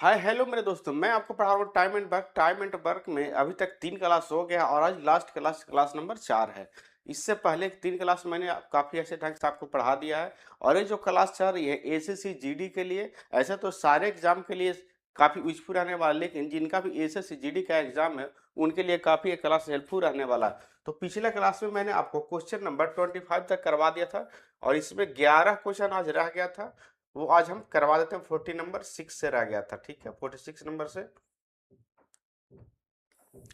Hi hello मेरे दोस्तों, मैं आपको पढ़ा रहा हूँ टाइम एंड वर्क में अभी तक 3 क्लास हो गया और आज लास्ट क्लास नंबर 4 है। इससे पहले 3 क्लास मैंने काफ़ी अच्छे ढंग से आपको पढ़ा दिया है और ये जो क्लास चल रही है एसएससी जीडी के लिए। ऐसे तो सारे एग्जाम के लिए काफ़ी यूजफुल रहने वाला है, लेकिन जिनका भी एसएससी जीडी का एग्जाम है उनके लिए काफ़ी ये क्लास हेल्पफुल रहने वाला है। तो पिछले क्लास में मैंने आपको क्वेश्चन नंबर 25 तक करवा दिया था और इसमें 11 क्वेश्चन आज रह गया था। वो आज हम करवा देते हैं। 40 नंबर 6 से रह गया था, ठीक है, 46 नंबर से।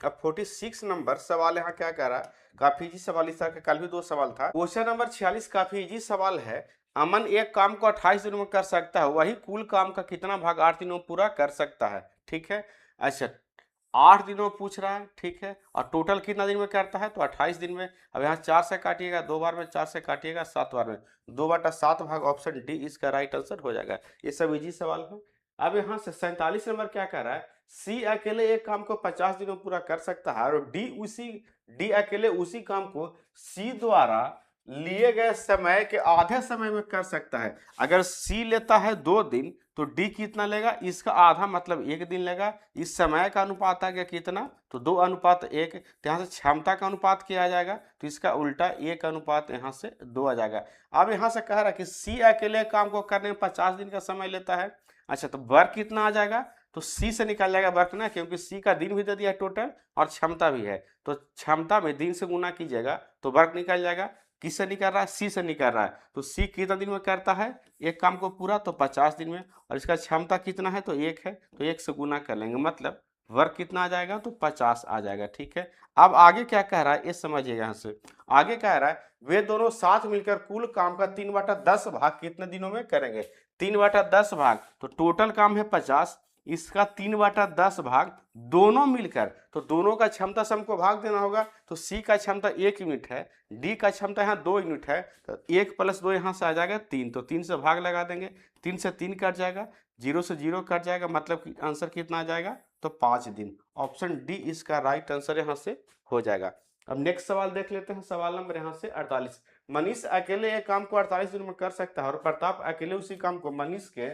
अब 46 नंबर सवाल यहाँ क्या कह रहा है, काफी इजी सवाल। इस तरह के कल भी 2 सवाल था। क्वेश्चन नंबर 46 काफी इजी सवाल है। अमन एक काम को 28 दिनों में कर सकता है, वही कुल काम का कितना भाग 8 दिनों में पूरा कर सकता है, ठीक है। अच्छा, 8 दिनों में पूछ रहा है, ठीक है, और टोटल कितना दिन में करता है तो 28 दिन में। अब यहाँ 4 से काटिएगा, 2 बार में, 4 से काटिएगा 7 बार में, 2/7 भाग ऑप्शन डी इसका राइट आंसर हो जाएगा। ये सब इजी सवाल है। अब यहाँ से 47 नंबर क्या कह रहा है, सी अकेले एक काम को 50 दिनों में पूरा कर सकता है और डी अकेले उसी काम को सी द्वारा लिए गए समय के आधे समय में कर सकता है। अगर सी लेता है 2 दिन तो डी कितना लेगा, इसका आधा मतलब 1 दिन लेगा। इस समय का अनुपात आ गया कितना, तो 2:1। तो यहाँ से क्षमता का अनुपात क्या आ जाएगा, तो इसका उल्टा 1:, यहाँ से 2 आ जाएगा। अब यहाँ से कह रहा है कि सी अकेले काम को करने में 50 दिन का समय लेता है। अच्छा, तो वर्क कितना आ जाएगा, तो सी से निकाल जाएगा वर्क ना, क्योंकि सी का दिन भी दे दिया टोटल और क्षमता भी है। तो क्षमता में दिन से गुना कीजिएगा तो वर्क निकल जाएगा। किससे निकल रहा है, सी से निकल रहा है। तो सी कितना दिन में करता है एक काम को पूरा, तो 50 दिन में। और इसका क्षमता कितना है, तो 1 है, तो 1 से गुना कर लेंगे, मतलब वर्क कितना आ जाएगा, तो 50 आ जाएगा, ठीक है। अब आगे क्या कह रहा है ये समझिएगा। यहाँ से आगे कह रहा है वे दोनों साथ मिलकर कुल काम का 3/10 भाग कितने दिनों में करेंगे। 3/10 भाग, तो टोटल काम है 50, इसका 3/10 भाग दोनों मिलकर, तो दोनों का क्षमता सम को भाग देना होगा। तो सी का क्षमता 1 यूनिट है, डी का क्षमता यहाँ 2 यूनिट है, तो 1 + 2 यहाँ से आ जाएगा 3, तो 3 से भाग लगा देंगे, 3 से 3 कट जाएगा, 0 से 0 कट जाएगा, मतलब कि आंसर कितना आ जाएगा, तो 5 दिन। ऑप्शन डी इसका राइट आंसर यहाँ से हो जाएगा। अब नेक्स्ट सवाल देख लेते हैं, सवाल नंबर यहाँ से 48। मनीष अकेले एक काम को 48 दिन में कर सकता है और प्रताप अकेले उसी काम को मनीष के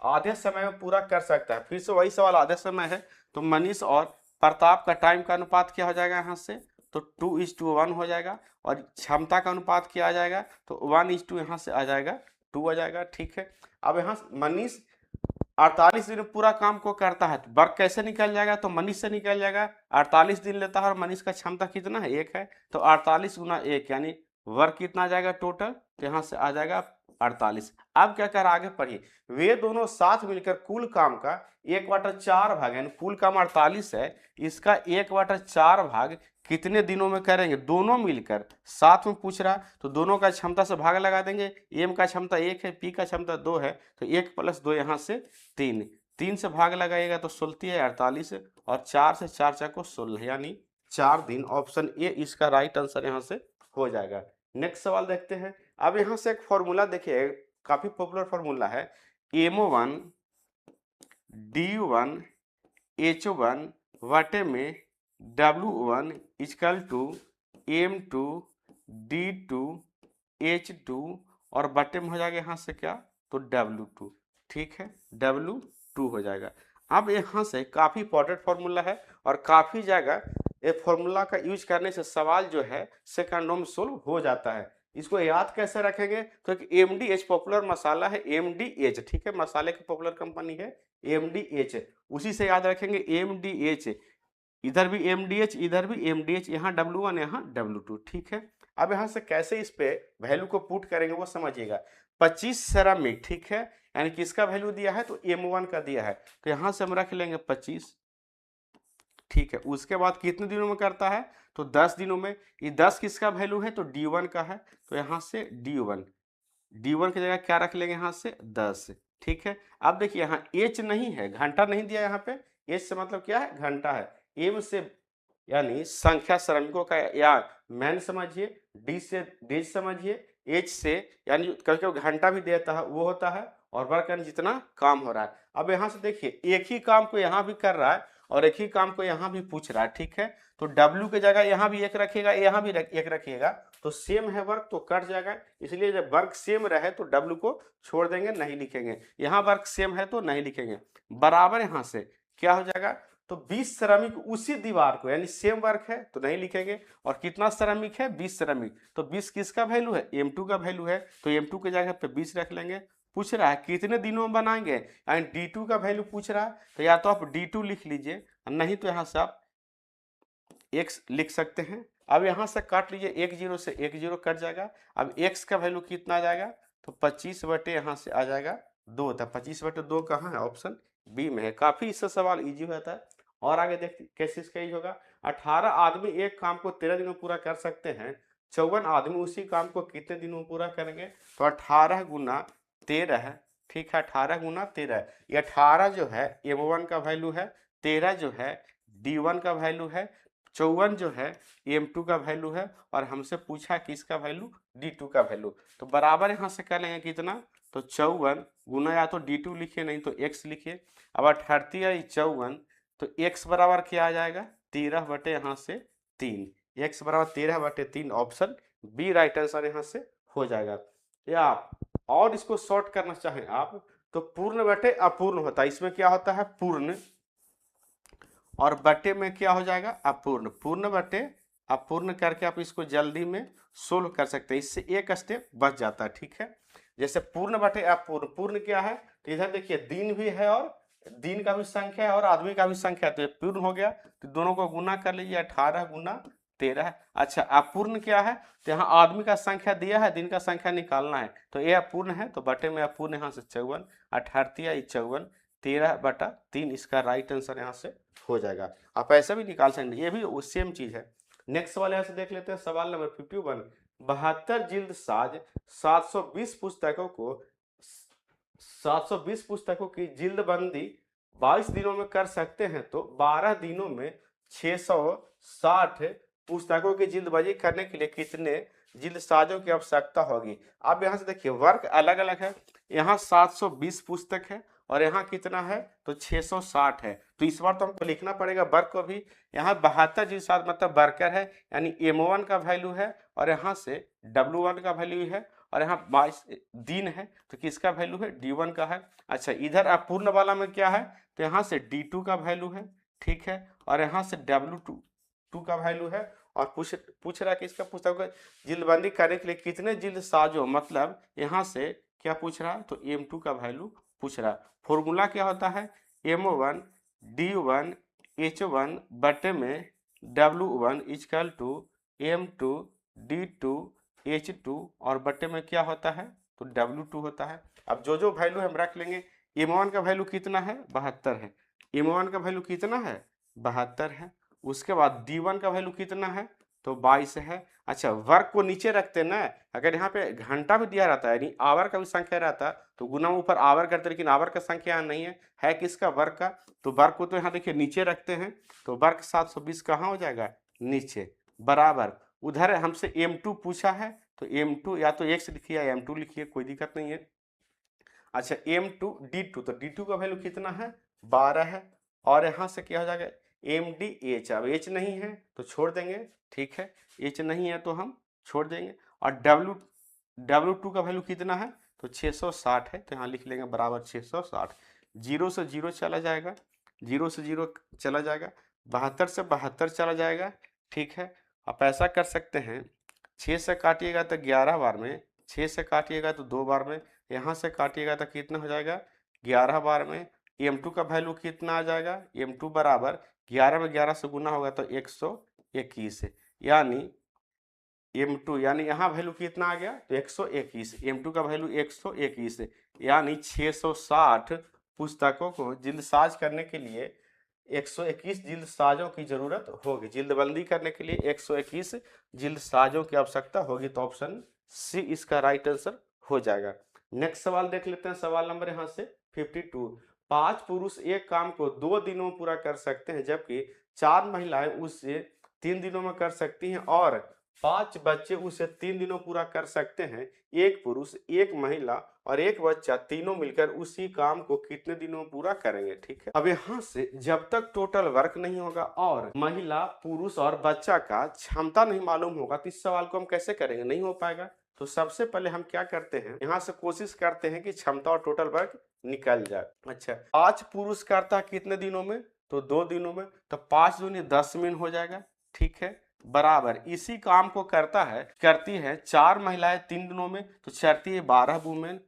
आधे समय में पूरा कर सकता है। फिर से वही सवाल, आधे समय है, तो मनीष और प्रताप का टाइम का अनुपात क्या हो जाएगा यहाँ से, तो 2:1 हो जाएगा। और क्षमता का अनुपात क्या आ जाएगा, तो 1:2 यहाँ से आ जाएगा, 2 आ जाएगा, ठीक है। अब यहाँ मनीष 48 दिन पूरा काम को करता है, तो वर्क कैसे निकल जाएगा, तो मनीष से निकल जाएगा। 48 दिन लेता है और मनीष का क्षमता कितना है, 1 है, तो 48 × 1 यानी वर्क कितना आ जाएगा टोटल, तो यहाँ से आ जाएगा 48। अब क्या कर आगे पढ़िए, वे दोनों साथ मिलकर कुल काम का 1/4 भाग, यानी कुल काम 48 है, इसका 1/4 भाग कितने दिनों में करेंगे, दोनों मिलकर साथ में पूछ रहा, तो दोनों का क्षमता से भाग लगा देंगे। एम का क्षमता 1 है, पी का क्षमता 2 है, तो 1 + 2 यहाँ से 3, 3 से भाग लगाइएगा तो 16 है 48, और 4 से 4 को 16, यानी 4 दिन। ऑप्शन ए इसका राइट आंसर यहाँ से हो जाएगा। नेक्स्ट सवाल देखते हैं। अब यहाँ से एक फॉर्मूला देखिए, काफी पॉपुलर फॉर्मूला है, M1 D1 H1 बटे में W1 = M2 D2 H2 और बटे में हो जाएगा यहाँ से क्या, तो W2, ठीक है, W2 हो जाएगा। अब यहाँ से काफी इंपॉर्टेंट फॉर्मूला है और काफी जगह ये फॉर्मूला का यूज करने से सवाल जो है सेकंडों में सोल्व हो जाता है। इसको याद कैसे रखेंगे, तो एक MDH पॉपुलर मसाला है, MDH, ठीक है, मसाले की पॉपुलर कंपनी है MDH, उसी से याद रखेंगे MDH। इधर भी MDH, इधर भी MDH, यहाँ W1 यहाँ W2, ठीक है। अब यहाँ से कैसे इस पे वैल्यू को पुट करेंगे वो समझिएगा। 25 सेरामिक, ठीक है, यानी किसका वैल्यू दिया है, तो M1 का दिया है, तो यहाँ से हम रख लेंगे 25, ठीक है। उसके बाद कितने दिनों में करता है, तो 10 दिनों में। ये 10 किसका वैल्यू है, तो D1 का है, तो यहाँ से D1 की जगह क्या रख लेंगे, यहाँ से 10, ठीक है। अब देखिए यहाँ H नहीं है, घंटा नहीं दिया यहाँ पे, H से मतलब क्या है, घंटा है। M से यानी संख्या श्रमिकों का या मैन समझिए, डी से डेज समझिए, H से यानी कभी कभी घंटा भी देता है वो होता है, और वर्क यानी जितना काम हो रहा है। अब यहाँ से देखिए एक ही काम को यहाँ भी कर रहा है और एक ही काम को यहाँ भी पूछ रहा है, ठीक है। तो W की जगह यहाँ भी एक रखिएगा, यहाँ भी एक रखिएगा, तो सेम है वर्क तो कट जाएगा। इसलिए जब वर्क सेम रहे तो W को छोड़ देंगे, नहीं लिखेंगे। यहाँ वर्क सेम है तो नहीं लिखेंगे। बराबर यहाँ से क्या हो जाएगा, तो 20 श्रमिक उसी दीवार को, यानी सेम वर्क है तो नहीं लिखेंगे। और कितना श्रमिक है, 20 श्रमिक, तो 20 किसका वैल्यू है, M2 का वैल्यू है, तो M2 की जगह पे 20 रख लेंगे। पूछ रहा है कितने दिनों में बनाएंगे, यानी D2 का वैल्यू पूछ रहा है, तो या तो आप D2 लिख लीजिए, नहीं तो यहाँ से आप x लिख सकते हैं। अब यहाँ से काट लीजिए, 1 0 से 1 0 कट जाएगा। अब x का वैल्यू कितना आ जाएगा, तो 25 बटे यहाँ से आ जाएगा 2, था 25 बटे 2 कहाँ है, ऑप्शन बी में है। काफी इससे सवाल इजी होता है। और आगे देखते कैसे इसका ईज होगा। 18 आदमी एक काम को 13 दिनों में पूरा कर सकते हैं, 54 आदमी उसी काम को कितने दिनों में पूरा करेंगे, तो 18 गुना 13, ठीक है, 18 गुना 13। ये 18 जो है M1 का वैल्यू है, 13 जो है D1 का वैल्यू है, 54 जो है M2 का वैल्यू है, और हमसे पूछा किसका वैल्यू, D2 का वैल्यू। तो बराबर यहाँ से कर लेंगे कितना, तो 54 गुना, या तो D2 लिखिए नहीं तो x लिखिए। अब 38 या 54, तो x बराबर क्या आ जाएगा, 13 बटे यहाँ से 3, x बराबर 13 बटे 3, ऑप्शन बी राइट आंसर यहाँ से हो जाएगा। या आप और इसको शॉर्ट करना चाहें आप, तो पूर्ण बटे अपूर्ण होता है, इसमें क्या होता है पूर्ण, और बटे में क्या हो जाएगा अपूर्ण, पूर्ण बटे अपूर्ण करके आप इसको जल्दी में सोल्व कर सकते हैं, इससे एक स्टेप बच जाता है, ठीक है। जैसे पूर्ण बटे अपूर्ण, पूर्ण क्या है, तो इधर देखिए दिन भी है और दिन का भी संख्या है और आदमी का भी संख्या है, तो ये पूर्ण हो गया, तो दोनों को गुना कर लीजिए, 18 गुना 13। अच्छा अपूर्ण क्या है, तो यहाँ आदमी का संख्या दिया है, दिन का संख्या निकालना है, तो ये अपूर्ण है, तो बटे में अपूर्ण यहाँ से 54, 18 या 54, 13 बटा 3, इसका राइट आंसर यहाँ से हो जाएगा। आप ऐसा भी निकाल सकते, ये भी सेम चीज है। नेक्स्ट वाले यहाँ से देख लेते हैं, सवाल नंबर 51। 72 जिल्द साज 720 पुस्तकों को 720 पुस्तकों की जिल्दबंदी 22 दिनों में कर सकते हैं, तो 12 दिनों में 660 पुस्तकों की जिल्दबाजी करने के लिए कितने जिल्द साजों की आवश्यकता होगी। अब यहाँ से देखिए वर्क अलग अलग है, यहाँ 720 पुस्तक है और यहाँ कितना है, तो 660 है, तो इस बार तो हमको लिखना पड़ेगा वर्क को भी। यहाँ 72 जिल्द साज मतलब वर्कर है, यानी M1 का वैल्यू है, और यहाँ से W1 का वैल्यू है, और यहाँ 22 दिन है, तो किसका वैल्यू है, D1 का है। अच्छा इधर अपूर्ण वाला में क्या है, तो यहाँ से D2 का वैल्यू है, ठीक है, और यहाँ से W2 का वैल्यू है, और पूछ रहा है कि इसका पुस्तक जिल्दबंदी करने के लिए कितने जिल्द साजो, मतलब यहाँ से क्या पूछ रहा है, तो M2 का वैल्यू पूछ रहा है। फॉर्मूला क्या होता है, M1 D1 H1 बटे में W1 equal to M2 D2 H2, और बटे में क्या होता है, तो W2 होता है। अब जो जो वैल्यू हम रख लेंगे, M1 का वैल्यू कितना है, 72 है, M1 का वैल्यू कितना है, 72 है। उसके बाद D1 का वैल्यू कितना है, तो 22 है। अच्छा वर्क को नीचे रखते ना, अगर यहाँ पे घंटा भी दिया रहता है, यानी आवर का भी संख्या रहता तो गुना ऊपर आवर करते, लेकिन आवर का संख्या नहीं है किसका, वर्क का, तो वर्क को तो यहाँ देखिए नीचे रखते हैं, तो वर्क 720 कहाँ हो जाएगा, नीचे, बराबर। उधर हमसे M2 पूछा है, तो M2 या तो x लिखिए या M2 लिखिए, कोई दिक्कत नहीं है। अच्छा M2 D2, तो D2 का वैल्यू कितना है, 12 है, और यहाँ से क्या हो जाएगा MDH, अब H नहीं है तो छोड़ देंगे, ठीक है, H नहीं है तो हम छोड़ देंगे। और W2 का वैल्यू कितना है, तो 660 है, तो यहाँ लिख लेंगे बराबर 660। 0 से 0 चला जाएगा, 0 से 0 चला जाएगा, 72 से 72 चला जाएगा, ठीक है। आप ऐसा कर सकते हैं, 6 से काटिएगा तो 11 बार में, 6 से काटिएगा तो 2 बार में, यहाँ से काटिएगा तो कितना हो जाएगा, 11 बार में। M2 का वैल्यू कितना आ जाएगा, M2 बराबर 11 में 11 से गुना होगा तो 121, यानी M2 यानी यहाँ वैल्यू कितना आ गया, तो 121, M2 का वैल्यू 121, यानी 660 पुस्तकों को जिल्दसाज करने के लिए 121 जिल्दसाजों की जरूरत होगी, जिल्दबंदी करने के लिए 121 जिल्दसाजों की आवश्यकता होगी, तो ऑप्शन सी इसका राइट आंसर हो जाएगा। नेक्स्ट सवाल देख लेते हैं, सवाल नंबर यहाँ से 52। 5 पुरुष एक काम को 2 दिनों में पूरा कर सकते हैं, जबकि 4 महिलाएं उससे 3 दिनों में कर सकती हैं, और 5 बच्चे उसे 3 दिनों पूरा कर सकते हैं। एक पुरुष, एक महिला और एक बच्चा तीनों मिलकर उसी काम को कितने दिनों में पूरा करेंगे। ठीक है, अब यहाँ से जब तक टोटल वर्क नहीं होगा और महिला, पुरुष और बच्चा का क्षमता नहीं मालूम होगा तो इस सवाल को हम कैसे करेंगे, नहीं हो पाएगा। तो सबसे पहले हम क्या करते हैं, यहाँ से कोशिश करते हैं कि क्षमता और टोटल वर्क निकल जाए। अच्छा, 5 पुरुष करता है कितने दिनों में, तो 2 दिनों में, तो 5 दूनी 10 दिन हो जाएगा। ठीक है, बराबर इसी काम को करती है 4 महिलाएं 3 दिनों में, तो चलती है 12 वुमेन।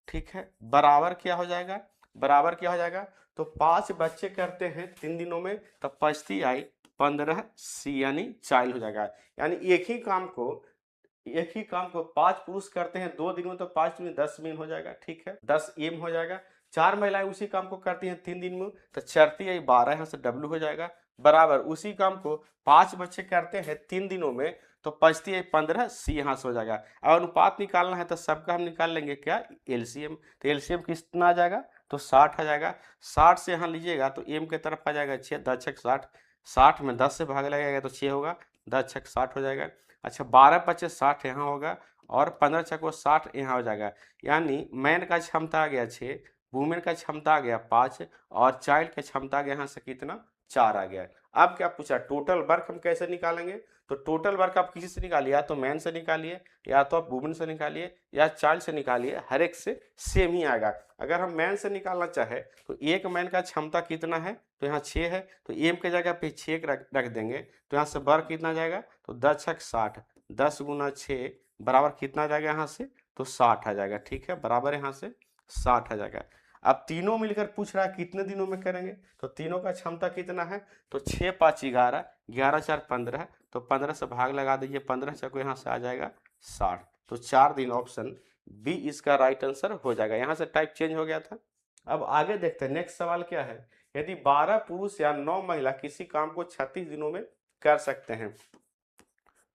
ठीक है, बराबर क्या हो जाएगा, बराबर क्या हो जाएगा, तो 5 बच्चे करते हैं 3 दिनों में, तो 5 आई 15 सी यानी चाइल्ड हो जाएगा। यानी एक ही काम को 5 पुरुष करते हैं 2 दिन में, तो 5 दिन 10 दिन हो जाएगा। ठीक है, 10 एम हो जाएगा। 4 महिलाएं उसी काम को करती हैं 3 दिन में, तो चरती है 12, यहाँ से डब्ल्यू हो जाएगा। बराबर उसी काम को 5 बच्चे करते हैं 3 दिनों में, तो 5 है 15 सी यहाँ से हो जाएगा। अब अनुपात निकालना है तो सबका हम निकाल लेंगे क्या, एलसीएम। तो एलसीएम कितना आ जाएगा, तो 60 आ जाएगा। 60 से यहाँ लीजिएगा तो एम के तरफ आ जाएगा 6, 10 छक 60, 60 में 10 से भाग लगेगा तो 6 होगा, 10 छक 60 हो जाएगा। अच्छा, 12 पचे 60 यहाँ होगा और 15 छको 60 यहाँ हो जाएगा। यानी मैन का क्षमता आ गया 6, वुमेन का क्षमता आ गया 5 और चाइल्ड का क्षमता आ गया यहाँ से कितना, 4 आ गया। अब क्या पूछा, टोटल वर्क हम कैसे निकालेंगे, तो टोटल वर्क आप किसी से निकालिए, या तो मैन से निकालिए, या तो आप वुमेन से निकालिए, या चाइल्ड से निकालिए, हर एक से सेम ही आएगा। अगर हम मैन से निकालना चाहे तो एक मैन का क्षमता कितना है, तो यहाँ 6 है, तो एम के जगह पे 6 रख देंगे, तो यहाँ से वर्क कितना जाएगा, तो 10 छक 60, 10 गुना 6 बराबर कितना आ जाएगा यहाँ से, तो 60 आ जाएगा। ठीक है, बराबर यहाँ से 60 आ जाएगा। अब तीनों मिलकर पूछ रहा है कितने दिनों में करेंगे, तो तीनों का क्षमता कितना है, तो 6 5 11, 11 4 15, तो 15 से भाग लगा दीजिए, 15 छको यहाँ से आ जाएगा 60, तो 4 दिन ऑप्शन बी इसका राइट आंसर हो जाएगा। यहाँ से टाइप चेंज हो गया था। अब आगे देखते हैं, नेक्स्ट सवाल क्या है, यदि 12 पुरुष या 9 महिला किसी काम को 36 दिनों में कर सकते हैं,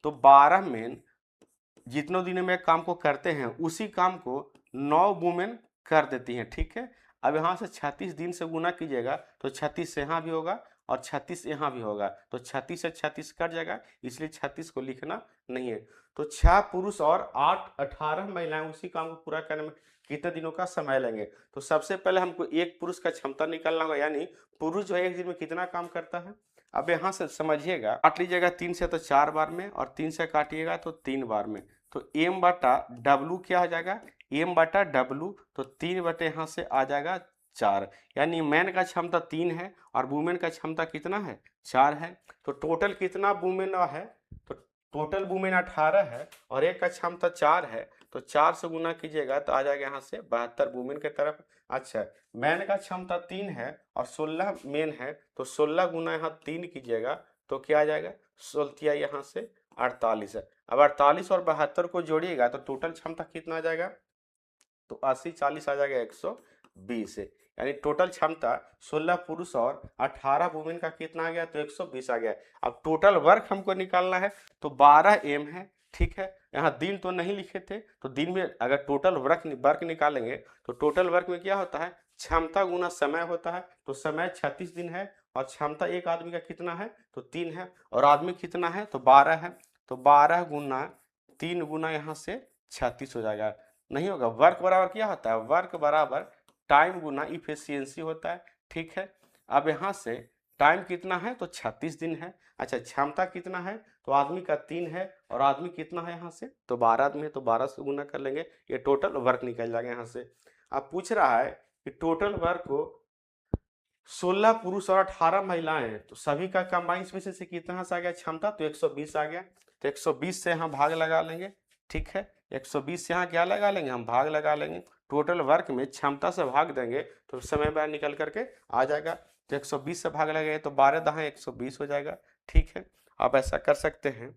तो 12 मेन जितनों दिनों में काम को करते हैं उसी काम को 9 वुमेन कर देती हैं। ठीक है, अब यहाँ से 36 दिन से गुना कीजिएगा तो 36 से यहाँ भी होगा और 36 यहाँ भी होगा, तो 36 से 36 कट जाएगा, इसलिए 36 को लिखना नहीं है। तो 6 पुरुष और 18 महिलाएं उसी काम को पूरा करने में कितने दिनों का समय लेंगे, तो सबसे पहले हमको एक पुरुष का क्षमता निकालना होगा, यानी पुरुष जो है एक दिन में कितना काम करता है। अब यहाँ से समझिएगा, काट लीजिएगा 3 से तो 4 बार में, और 3 से काटिएगा तो 3 बार में, तो एम बटा डब्लू क्या हो जाएगा, एम बटा डब्लू, तो 3 बटे यहाँ से आ जाएगा 4। यानी मैन का क्षमता 3 है और वुमेन का क्षमता कितना है, 4 है। तो टोटल कितना वुमेन है, तो टोटल वुमेन 18 है और एक का क्षमता 4 है, तो 4 से गुना कीजिएगा तो आ जाएगा यहाँ से 72 वुमेन के तरफ। अच्छा, मैन का क्षमता 3 है और 16 मेन है, तो 16 गुना यहाँ 3 कीजिएगा तो क्या आ जाएगा, 16 यहाँ से 48 है। अब 48 और 72 को जोड़िएगा तो टोटल क्षमता कितना आ जाएगा, तो 80 40 आ जाएगा 120 है। यानी टोटल क्षमता 16 पुरुष और 18 वुमेन का कितना आ गया, तो 120 आ गया। अब टोटल वर्क हमको निकालना है, तो 12 एम है। ठीक है, यहाँ दिन तो नहीं लिखे थे, तो दिन में अगर टोटल वर्क निकालेंगे तो टोटल वर्क में क्या होता है, क्षमता गुना समय होता है, तो समय 36 दिन है और क्षमता एक आदमी का कितना है, तो 3 है, और आदमी कितना है, तो 12 है, तो 12 गुना 3 गुना यहाँ से 36 हो जाएगा। नहीं होगा, वर्क बराबर क्या होता है, वर्क बराबर टाइम गुना इफिशियंसी होता है। ठीक है, अब यहाँ से टाइम कितना है, तो 36 दिन है। अच्छा, क्षमता कितना है, तो आदमी का 3 है और आदमी कितना है यहाँ से, तो 12 आदमी है, तो 12 से गुना कर लेंगे, ये टोटल वर्क निकल जाएगा यहाँ से। अब पूछ रहा है कि टोटल वर्क को 16 पुरुष और 18 महिलाएं हैं, तो सभी का कंबाइन में से कितना आ गया क्षमता, तो 120 आ गया, तो 120 से यहाँ भाग लगा लेंगे। ठीक है, 120 से यहाँ क्या लगा लेंगे, हम भाग लगा लेंगे, टोटल वर्क में क्षमता से भाग देंगे तो समय बाहर निकल करके आ जाएगा, तो 120 से भाग लगेगा तो 12 दहा 120 हो जाएगा। ठीक है, आप ऐसा कर सकते हैं,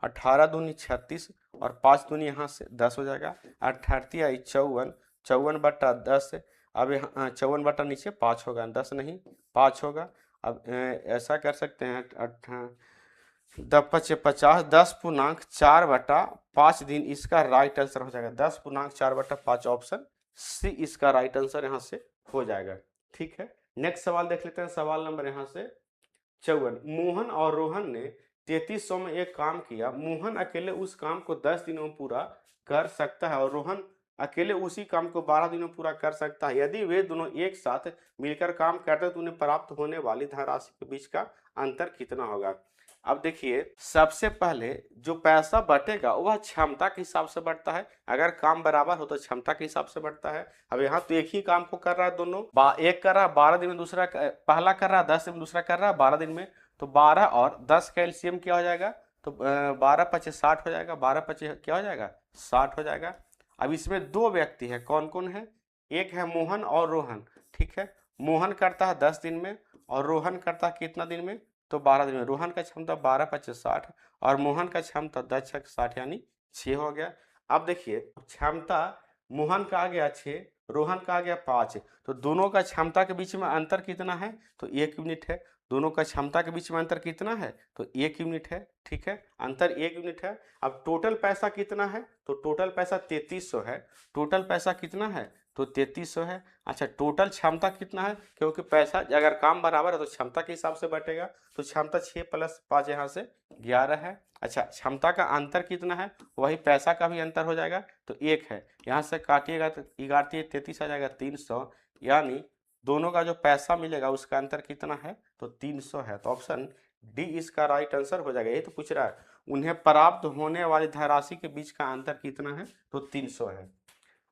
18 दूनी 36 और 5 दूनी यहाँ से 10 हो जाएगा, 38 आई 54, 54 बटा 10, अब यहाँ 54 बटा नीचे 5 होगा, 10 नहीं 5 होगा। अब ऐसा कर सकते हैं, 50, 10 पूर्णांक 4 बटा 5 दिन इसका राइट आंसर हो जाएगा, 10 पूर्णांक 4 बटा 5 ऑप्शन सी इसका राइट आंसर यहाँ से हो जाएगा। ठीक है, नेक्स्ट सवाल देख लेते हैं, सवाल नंबर यहाँ से 54। मोहन और रोहन ने 3300 में एक काम किया, मोहन अकेले उस काम को 10 दिनों में पूरा कर सकता है और रोहन अकेले उसी काम को 12 दिनों में पूरा कर सकता है। यदि वे दोनों एक साथ मिलकर काम करते तो उन्हें प्राप्त होने वाली धनराशि के बीच का अंतर कितना होगा। अब देखिए, सबसे पहले जो पैसा बटेगा वह क्षमता के हिसाब से बढ़ता है। अगर काम बराबर हो तो क्षमता के हिसाब से बढ़ता है। अब यहाँ तो एक ही काम को कर रहा है दोनों, एक कर रहा है 12 दिन में, दूसरा पहला कर रहा है 10 दिन में, दूसरा कर रहा है 12 दिन में। तो 12 और 10 का एलसीएम क्या हो जाएगा, तो 12 पच्चीस 60 हो जाएगा, 12 पच्चीस क्या हो जाएगा 60 हो जाएगा। अब इसमें दो व्यक्ति है, कौन कौन है, एक है मोहन और रोहन। ठीक है, मोहन करता है 10 दिन में और रोहन करता है कितना दिन में, तो 12 दिन में। रोहन का क्षमता 12 पच्चीस 60 और मोहन का क्षमता 10 छक 60 यानी 6 हो गया। अब देखिए, क्षमता मोहन का आ गया 6, रोहन का आ गया 5, तो दोनों का क्षमता के बीच में अंतर कितना है, तो 1 यूनिट है। दोनों का क्षमता के बीच में अंतर कितना है, तो 1 यूनिट है। ठीक है, अंतर 1 यूनिट है। अब टोटल पैसा कितना है, तो टोटल पैसा 3300 है। टोटल पैसा कितना है, तो 3300 है। अच्छा, टोटल क्षमता कितना है, क्योंकि पैसा अगर काम बराबर है तो क्षमता के हिसाब से बटेगा, तो क्षमता 6 प्लस 5 यहाँ से 11 है। अच्छा, क्षमता का अंतर कितना है, वही पैसा का भी अंतर हो जाएगा, तो 1 है। यहाँ से काटिएगा तो 11 33 आ जाएगा 300, यानी दोनों का जो पैसा मिलेगा उसका अंतर कितना है, तो 300 है। तो ऑप्शन डी इसका राइट आंसर हो जाएगा। ये तो पूछ रहा है उन्हें प्राप्त होने वाली धनराशि के बीच का अंतर कितना है, तो 300 है।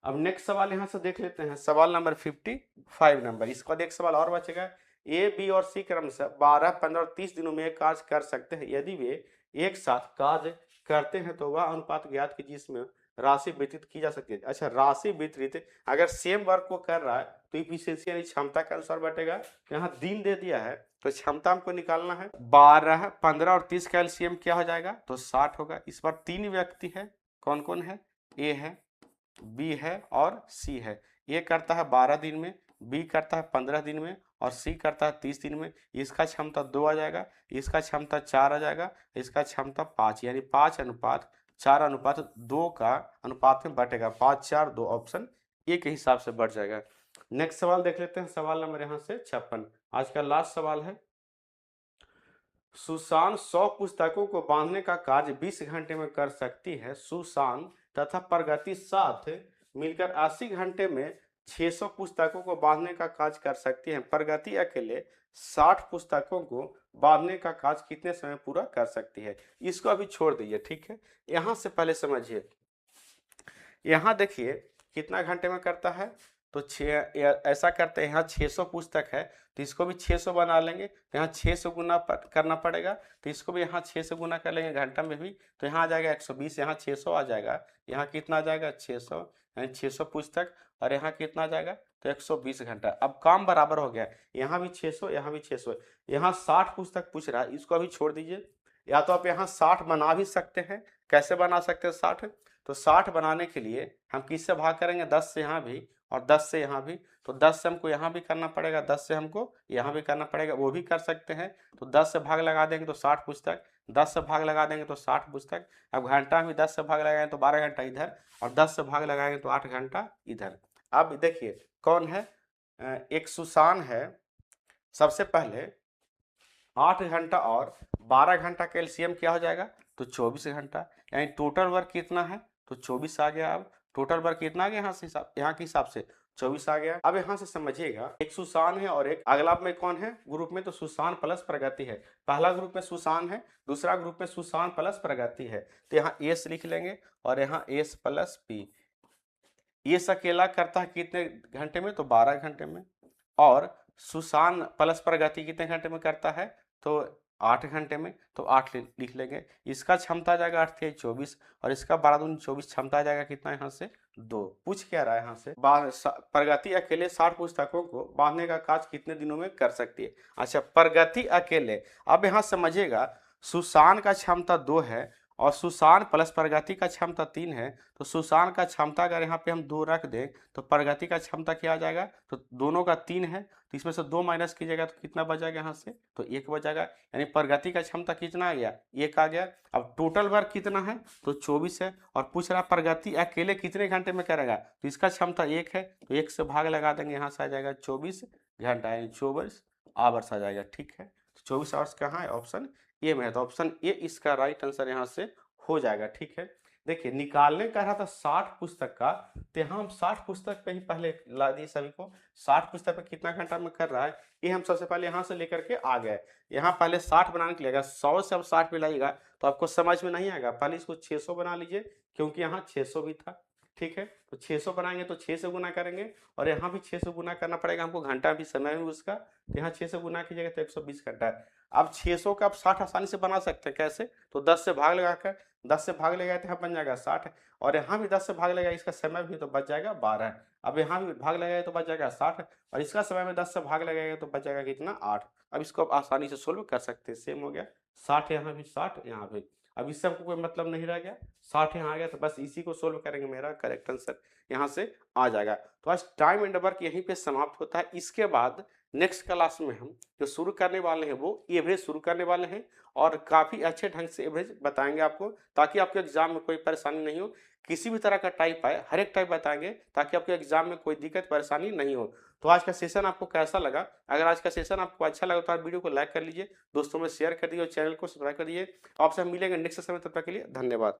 अब नेक्स्ट सवाल यहां से देख लेते हैं, सवाल नंबर 55 नंबर। इसका एक सवाल और बचेगा, ए बी और सी क्रम से 12 15 और 30 दिनों में कार्य कर सकते हैं। यदि वे एक साथ कार्य करते हैं तो वह अनुपात ज्ञात कीजिए जिसमें राशि वितरित की जा सकती है। अच्छा, राशि वितरित अगर सेम वर्क को कर रहा है तो इफिशिएंसी यानी क्षमता के अनुसार बैठेगा। यहाँ दिन दे दिया है तो क्षमता हमको निकालना है। 12 15 और 30 का एलसीएम क्या हो जाएगा, तो 60 होगा। इस बार 3 व्यक्ति है, कौन कौन है, ए है, बी है और सी है। ए करता है 12 दिन में, बी करता है 15 दिन में और सी करता है 30 दिन में। इसका क्षमता 2 आ जाएगा, इसका क्षमता 4 आ जाएगा, इसका क्षमता 5, यानी 5 अनुपात 4 अनुपात 2 का अनुपात में बटेगा। 5 4 2, ऑप्शन ए के हिसाब से बढ़ जाएगा। नेक्स्ट सवाल देख लेते हैं, सवाल नंबर यहाँ से 56, आज का लास्ट सवाल है। सुसान 100 पुस्तकों को बांधने का कार्य 20 घंटे में कर सकती है। सुसान तथा प्रगति साथ मिलकर 80 घंटे में 600 पुस्तकों को बांधने का कार्य कर सकती है। प्रगति अकेले 60 पुस्तकों को बांधने का कार्य कितने समय पूरा कर सकती है। इसको अभी छोड़ दीजिए, ठीक है। यहां से पहले समझिए, यहाँ देखिए कितना घंटे में करता है, तो ऐसा करते हैं, यहाँ 600 पुस्तक है तो इसको भी 600 बना लेंगे, तो यहाँ 600 गुना करना पड़ेगा, तो इसको भी यहाँ 600 गुना कर लेंगे घंटा में भी, तो यहाँ आ जाएगा 120, यहाँ 600 आ जाएगा, यहाँ कितना आ जाएगा 600, यानी 600 पुस्तक, और यहाँ कितना आ जाएगा, तो 120 घंटा। अब काम बराबर हो गया, यहाँ भी 600 यहाँ भी 600, यहाँ 60 पुस्तक पूछ रहा है, इसको अभी छोड़ दीजिए। या तो आप यहाँ 60 बना भी सकते हैं, कैसे बना सकते हैं 60, तो 60 बनाने के लिए हम किससे भाग करेंगे, 10 से यहाँ भी और 10 से यहाँ भी, तो 10 से हमको यहाँ भी करना पड़ेगा, 10 से हमको यहाँ भी करना पड़ेगा, वो भी कर सकते हैं। तो 10 से भाग लगा देंगे तो 60 पुस्तक, 10 से भाग लगा देंगे तो 60 पुस्तक। अब घंटा में 10 से भाग लगाएंगे तो 12 घंटा इधर, और 10 से भाग लगाएंगे तो 8 घंटा इधर। अब देखिए कौन है, एक सुसान है। सबसे पहले 8 घंटा और 12 घंटा का एलसीएम क्या हो जाएगा, तो 24 घंटा, यानी टोटल वर्क कितना है, तो 24 आ गया। अब टोटल वर्क कितना आ गया यहाँ से, यहाँ के हिसाब से 24 आ गया। अब यहाँ से समझिएगा, एक सुसान है और एक अगला में कौन है ग्रुप में, तो सुसान प्लस प्रगति है। पहला ग्रुप में सुसान है, दूसरा ग्रुप में सुसान प्लस प्रगति है, तो यहाँ एस लिख लेंगे और यहाँ एस प्लस पी। ये अकेला करता है कितने घंटे में, तो 12 घंटे में, और सुसान प्लस प्रगति कितने घंटे में करता है, तो 8 घंटे में, तो 8 लिख लेंगे। इसका क्षमता आ जाएगा 8 × 24 और इसका 12 दूनी 24, क्षमता आ जाएगा कितना यहाँ से 2। पूछ क्या रहा है यहाँ से, प्रगति अकेले 60 पुस्तकों को बांधने का कार्य कितने दिनों में कर सकती है। अच्छा, प्रगति अकेले, अब यहाँ समझिएगा, सुसान का क्षमता 2 है और सुसान प्लस प्रगति का क्षमता 3 है, तो सुसान का क्षमता अगर यहाँ पे हम 2 रख दें तो प्रगति का क्षमता क्या आ जाएगा, तो दोनों का 3 है, तो इसमें से 2 माइनस कीजिएगा तो कितना बचेगा यहाँ से, तो 1 बचेगा, यानी प्रगति का क्षमता कितना आ गया, 1 आ गया। अब टोटल वर्क कितना है, तो 24 है, और पूछ रहा प्रगति अकेले कितने घंटे में करेगा, तो इसका क्षमता 1 है, तो 1 से भाग लगा देंगे, यहाँ से आ जाएगा 24 घंटा, यानी 24 आवर्स आ जाएगा। ठीक है, तो 24 आवर्स कहाँ है, ऑप्शन ये में है, तो ऑप्शन ए इसका राइट आंसर यहाँ से हो जाएगा। ठीक है, देखिए निकालने का रहा था 60 पुस्तक का, तो यहाँ हम 60 पुस्तक पे ही पहले ला दिए सभी को। 60 पुस्तक पे कितना घंटा में कर रहा है, ये हम सबसे पहले यहाँ से लेकर के आ गए। यहाँ पहले 60 बनाने के लिए 100 से अब 60 पे लाइएगा तो आपको समझ में नहीं आएगा, पहले इसको 600 बना लीजिए, क्योंकि यहाँ 600 भी था। ठीक है, तो 600 बनाएंगे तो 6 से गुना करेंगे, और यहाँ भी 6 से गुना करना पड़ेगा हमको, घंटा भी समय भी उसका, तो यहाँ 6 से गुना कीजिएगा तो 120 घंटा है। अब 600 का आप 60 आसानी से बना सकते हैं, कैसे, तो 10 से भाग लगाकर, 10 से भाग लगाए तो यहाँ बन जाएगा 60, और यहाँ भी 10 से भाग लगाए, इसका समय भी तो बच जाएगा 12। अब यहाँ भी भाग लगाए तो बच जाएगा 60, और इसका समय में 10 से भाग लगाएगा तो बच जाएगा कितना, 8। अब इसको आप आसानी से सोल्व कर सकते हैं, सेम हो गया, 60 यहाँ भी, 60 यहाँ भी। अब इससे आपको कोई मतलब नहीं रह गया, 60 यहाँ आ गया, तो बस इसी को सोल्व करेंगे, मेरा करेक्ट आंसर यहाँ से आ जाएगा। तो आज टाइम एंड वर्क यहीं पे समाप्त होता है। इसके बाद नेक्स्ट क्लास में हम जो शुरू करने वाले हैं वो एवरेज शुरू करने वाले हैं, और काफ़ी अच्छे ढंग से एवरेज बताएंगे आपको, ताकि आपके एग्जाम में कोई परेशानी नहीं हो। किसी भी तरह का टाइप आए, हर एक टाइप बताएंगे, ताकि आपके एग्जाम में कोई दिक्कत परेशानी नहीं हो। तो आज का सेशन आपको कैसा लगा? अगर आज का सेशन आपको अच्छा लगा तो आप वीडियो को लाइक कर लीजिए, दोस्तों में शेयर कर दीजिए और चैनल को सब्सक्राइब कर दीजिए। आपसे हम मिलेंगे नेक्स्ट समय, तब तक के लिए धन्यवाद।